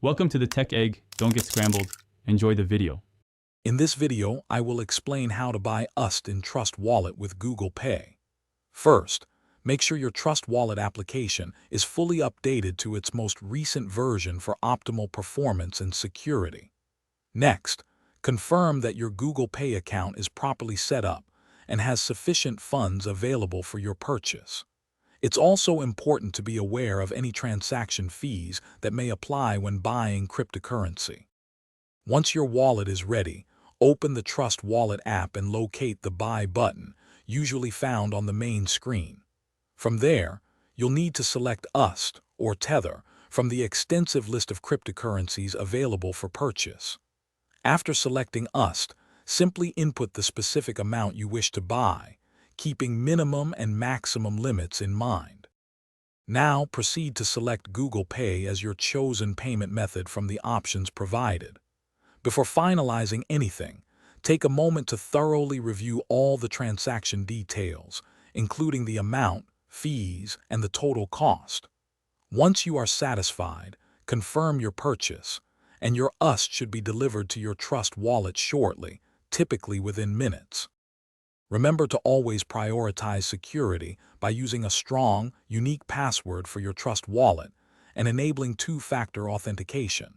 Welcome to the Tech Egg. Don't get scrambled. Enjoy the video. In this video, I will explain how to buy USD in Trust Wallet with Google Pay. First, make sure your Trust Wallet application is fully updated to its most recent version for optimal performance and security. Next, confirm that your Google Pay account is properly set up and has sufficient funds available for your purchase. It's also important to be aware of any transaction fees that may apply when buying cryptocurrency. Once your wallet is ready, open the Trust Wallet app and locate the Buy button, usually found on the main screen. From there, you'll need to select USD or Tether from the extensive list of cryptocurrencies available for purchase. After selecting USD, simply input the specific amount you wish to buy, keeping minimum and maximum limits in mind. Now proceed to select Google Pay as your chosen payment method from the options provided. Before finalizing anything, take a moment to thoroughly review all the transaction details, including the amount, fees, and the total cost. Once you are satisfied, confirm your purchase, and your USD should be delivered to your Trust Wallet shortly, typically within minutes. Remember to always prioritize security by using a strong, unique password for your Trust Wallet and enabling two-factor authentication.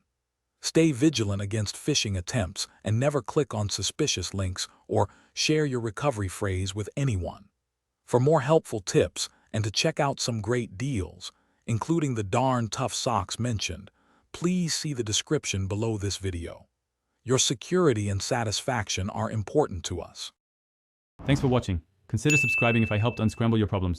Stay vigilant against phishing attempts and never click on suspicious links or share your recovery phrase with anyone. For more helpful tips and to check out some great deals, including the darn tough socks mentioned, please see the description below this video. Your security and satisfaction are important to us. Thanks for watching. Consider subscribing if I helped unscramble your problems.